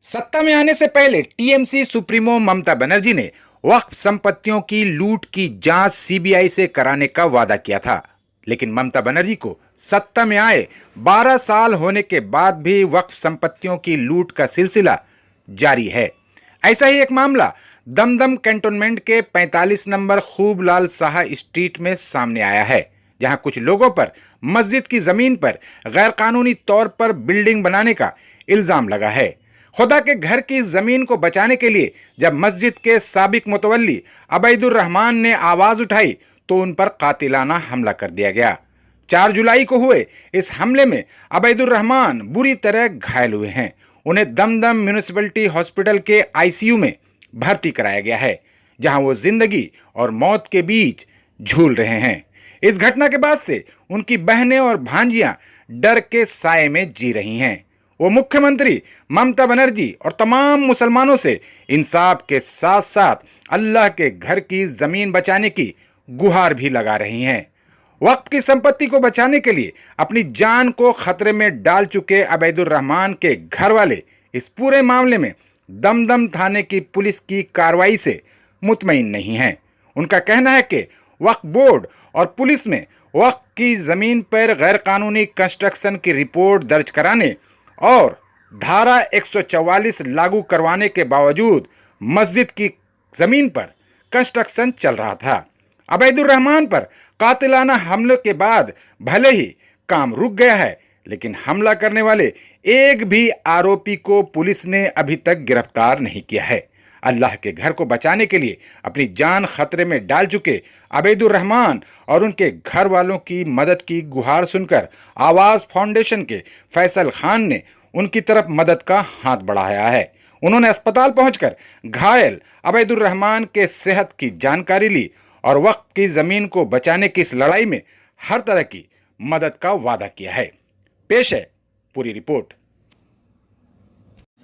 सत्ता में आने से पहले टीएमसी सुप्रीमो ममता बनर्जी ने वक्फ संपत्तियों की लूट की जांच सीबीआई से कराने का वादा किया था, लेकिन ममता बनर्जी को सत्ता में आए 12 साल होने के बाद भी वक्फ संपत्तियों की लूट का सिलसिला जारी है। ऐसा ही एक मामला दमदम कैंटोनमेंट के 45 नंबर खूबलाल शाह स्ट्रीट में सामने आया है, जहां कुछ लोगों पर मस्जिद की जमीन पर गैरकानूनी तौर पर बिल्डिंग बनाने का इल्जाम लगा है। खुदा के घर की जमीन को बचाने के लिए जब मस्जिद के साबिक मुतवल्ली अबैदुर रहमान ने आवाज उठाई तो उन पर कातिलाना हमला कर दिया गया। 4 जुलाई को हुए इस हमले में अबैदुर रहमान बुरी तरह घायल हुए हैं। उन्हें दमदम म्यूनिसिपैलिटी हॉस्पिटल के आईसीयू में भर्ती कराया गया है, जहां वो जिंदगी और मौत के बीच झूल रहे हैं। इस घटना के बाद से उनकी बहनें और भांजियां डर के साए में जी रही हैं। वो मुख्यमंत्री ममता बनर्जी और तमाम मुसलमानों से इंसाफ के साथ साथ अल्लाह के घर की जमीन बचाने की गुहार भी लगा रही हैं। वक्फ की संपत्ति को बचाने के लिए अपनी जान को खतरे में डाल चुके अबैदुर रहमान के घर वाले इस पूरे मामले में दमदम थाने की पुलिस की कार्रवाई से मुतमईन नहीं हैं। उनका कहना है कि वक्फ बोर्ड और पुलिस में वक्फ की जमीन पर गैरकानूनी कंस्ट्रक्शन की रिपोर्ट दर्ज कराने और धारा 144 लागू करवाने के बावजूद मस्जिद की जमीन पर कंस्ट्रक्शन चल रहा था। अबैदुर रहमान पर कातिलाना हमले के बाद भले ही काम रुक गया है, लेकिन हमला करने वाले एक भी आरोपी को पुलिस ने अभी तक गिरफ्तार नहीं किया है। अल्लाह के घर को बचाने के लिए अपनी जान खतरे में डाल चुके अबैदुर रहमान और उनके घर वालों की मदद की गुहार सुनकर आवाज़ फाउंडेशन के फैसल खान ने उनकी तरफ मदद का हाथ बढ़ाया है। उन्होंने अस्पताल पहुंचकर घायल अबैदुर रहमान के सेहत की जानकारी ली और वक्फ की ज़मीन को बचाने की इस लड़ाई में हर तरह की मदद का वादा किया है। पेश है पूरी रिपोर्ट।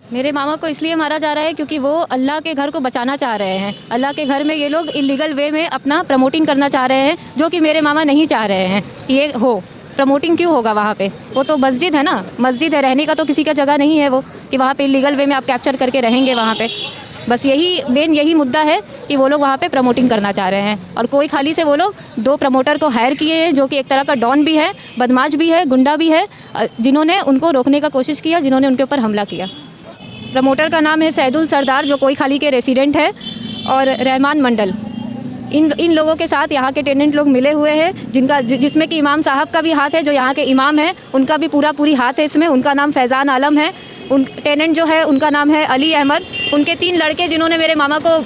मेरे मामा को इसलिए मारा जा रहा है क्योंकि वो अल्लाह के घर को बचाना चाह रहे हैं। अल्लाह के घर में ये लोग इलीगल वे में अपना प्रमोटिंग करना चाह रहे हैं, जो कि मेरे मामा नहीं चाह रहे हैं ये हो। प्रमोटिंग क्यों होगा वहाँ पे? वो तो मस्जिद है ना, मस्जिद है, रहने का तो किसी का जगह नहीं है वो कि वहाँ पे इलीगल वे में आप कैप्चर करके रहेंगे वहाँ पे। बस यही मुद्दा है कि वो लोग वहाँ पे प्रमोटिंग करना चाह रहे हैं। और कोई खाली से वो लोग 2 प्रमोटर को हायर किए हैं, जो कि एक तरह का डॉन भी है, बदमाश भी है, गुंडा भी है, जिन्होंने उनको रोकने का कोशिश किया, जिन्होंने उनके ऊपर हमला किया। प्रमोटर का नाम है सैदुल सरदार, जो कोई खाली के रेसिडेंट है, और रहमान मंडल। इन लोगों के साथ यहाँ के टेनेंट लोग मिले हुए हैं, जिसमें कि इमाम साहब का भी हाथ है, जो यहाँ के इमाम है उनका भी पूरी हाथ है इसमें। उनका नाम फैज़ान आलम है। उन टेनेंट जो है उनका नाम है अली अहमद। उनके 3 लड़के जिन्होंने मेरे मामा को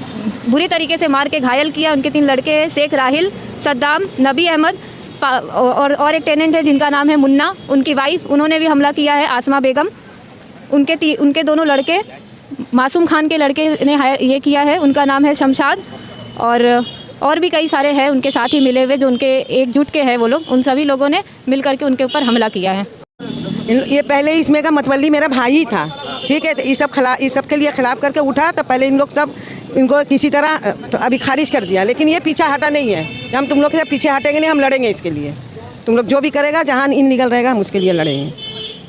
बुरी तरीके से मार के घायल किया, उनके 3 लड़के शेख राहिल, सद्दाम, नबी अहमद, और एक टेनेंट है जिनका नाम है मुन्ना। उनकी वाइफ, उन्होंने भी हमला किया है, आसमा बेगम। उनके दोनों लड़के, मासूम खान के लड़के ने ये किया है, उनका नाम है शमशाद। और भी कई सारे हैं उनके साथ ही मिले हुए, जो उनके एकजुट के हैं वो लोग। उन सभी लोगों ने मिल करके उनके ऊपर हमला किया है। ये पहले इसमें का मतवल्ली मेरा भाई ही था, ठीक है। तो इस सब के लिए खिलाफ करके उठा, तो पहले इन लोग सब इनको किसी तरह तो अभी खारिज कर दिया, लेकिन ये पीछा हटा नहीं है। हम तुम लोग से पीछे हटेंगे नहीं, हम लड़ेंगे इसके लिए। तुम लोग जो भी करेगा, जहाँ इनलीगल रहेगा, हम उसके लिए लड़ेंगे।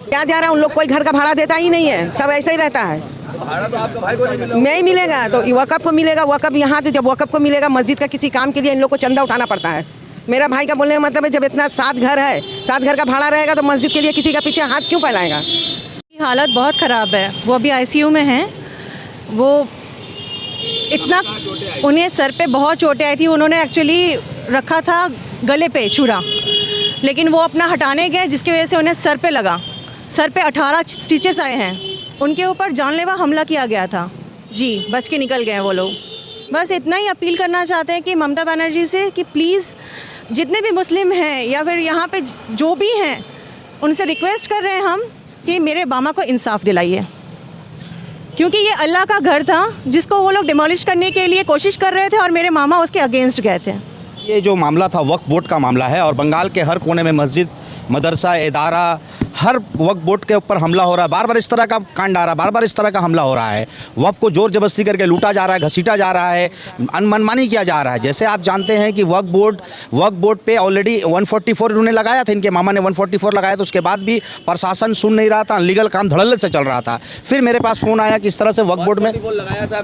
क्या जा रहा है, उन लोग कोई घर का भाड़ा देता ही नहीं है, सब ऐसा ही रहता है। भाड़ा तो आपका भाई को नहीं मिलेगा, तो वक़्फ़ को मिलेगा। वक़्फ़ यहाँ तो जब वक़्फ़ को मिलेगा, मस्जिद का किसी काम के लिए इन लोग को चंदा उठाना पड़ता है। मेरा भाई का बोलने का मतलब है, जब इतना 7 घर है, 7 घर का भाड़ा रहेगा, तो मस्जिद के लिए किसी का पीछे हाथ क्यों फैलाएगा? हालत बहुत ख़राब है, वो अभी आईसीयू में हैं। वो इतना, उन्हें सर पे बहुत चोटें आई थी। उन्होंने एक्चुअली रखा था गले पे छुरा, लेकिन वो अपना हटाने गए, जिसकी वजह से उन्हें सर पे लगा। सर पे 18 स्टिचेस आए हैं। उनके ऊपर जानलेवा हमला किया गया था जी, बच के निकल गए वो लोग। बस इतना ही अपील करना चाहते हैं कि ममता बनर्जी से कि प्लीज़ जितने भी मुस्लिम हैं या फिर यहाँ पे जो भी हैं, उनसे रिक्वेस्ट कर रहे हैं हम कि मेरे मामा को इंसाफ दिलाइए, क्योंकि ये अल्लाह का घर था जिसको वो लोग डिमोलिश करने के लिए कोशिश कर रहे थे और मेरे मामा उसके अगेंस्ट गए थे। ये जो मामला था वक्फ बोर्ड का मामला है, और बंगाल के हर कोने में मस्जिद, मदरसा, इदारा, हर वक्फ बोर्ड के ऊपर हमला हो रहा है, बार बार इस तरह का कांड आ रहा है, बार बार इस तरह का हमला हो रहा है। वक्फ को जोर जबरदस्ती करके लूटा जा रहा है, घसीटा जा रहा है, मनमानी किया जा रहा है। जैसे आप जानते हैं कि वक्फ बोर्ड पे ऑलरेडी 144 इन्होंने लगाया था, इनके मामा ने 144 लगाया था, उसके बाद भी प्रशासन सुन नहीं रहा था, अनलीगल काम धड़ल्ले से चल रहा था। फिर मेरे पास फ़ोन आया कि इस तरह से वक्फ बोर्ड में लगाया था,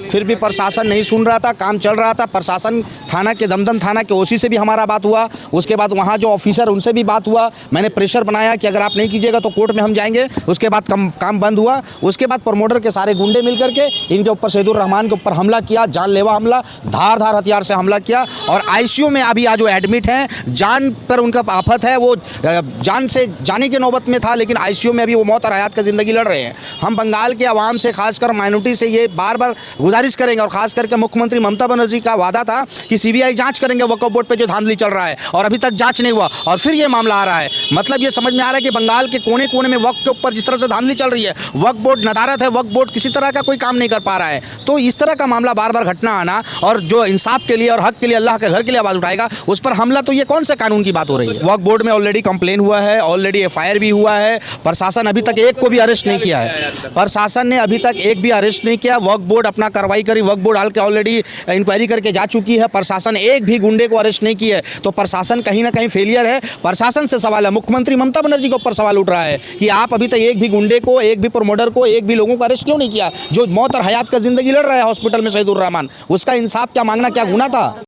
फिर भी प्रशासन नहीं सुन रहा था, काम चल रहा था। प्रशासन थाना के दमदम थाना के ओसी से भी हमारा बात हुआ, उसके बाद वहाँ जो ऑफिसर उनसे भी बात हुआ। मैंने प्रेशर बनाया कि अगर आप नहीं कीजिएगा तो कोर्ट में हम जाएंगे। उसके बाद काम बंद हुआ। उसके बाद प्रमोटर के सारे गुंडे मिल करके इनके ऊपर सैदुर रहमान के ऊपर हमला किया, जानलेवा हमला, धार हथियार से हमला किया। और आईसीयू में अभी आज वो एडमिट हैं, जान पर उनका आफत है, वो जान से जाने की नौबत में था, लेकिन आईसीयू में अभी वो मौत और हयात का ज़िंदगी लड़ रहे हैं। हम बंगाल के आवाम से, खासकर माइनॉरिटी से ये बार बार गुजारिश करेंगे, और खास करके मुख्यमंत्री ममता बनर्जी का वादा था कि सीबीआई जांच करेंगे वक्फ बोर्ड पे जो धांधली चल रहा है, और अभी तक जांच नहीं हुआ और फिर ये मामला आ रहा है। मतलब ये समझ में आ रहा है कि बंगाल के कोने कोने में वक्फ के ऊपर जिस तरह से धांधली चल रही है, वक्फ बोर्ड नदारत है, वक्फ बोर्ड किसी तरह का कोई काम नहीं कर पा रहा है। तो इस तरह का मामला बार बार घटना आना, और जो इंसाफ के लिए और हक के लिए, अल्लाह के घर के लिए आवाज़ उठाएगा, उस पर हमला, तो ये कौन से कानून की बात हो रही है। वक्फ बोर्ड में ऑलरेडी कंप्लेन हुआ है, ऑलरेडी एफआईआर भी हुआ है। प्रशासन अभी तक एक को भी अरेस्ट नहीं किया है, प्रशासन ने अभी तक एक भी अरेस्ट नहीं किया। वक्फ बोर्ड अपना कार्रवाई करी, वक्फ बोर्ड हाल के ऑलरेडी इंक्वायरी करके जा चुकी है। प्रशासन एक भी गुंडे को अरेस्ट नहीं किया है, तो प्रशासन कहीं ना कहीं फेलियर है। प्रशासन से सवाल है, मुख्यमंत्री ममता बनर्जी के ऊपर सवाल उठ रहा है कि आप अभी तक एक भी गुंडे को, एक भी प्रमोटर को, एक भी लोगों को अरेस्ट क्यों नहीं किया। जो मौत और हयात का जिंदगी लड़ रहा है हॉस्पिटल में सैदुर रहमान, उसका इंसाफ क्या मांगना क्या गुनाह था।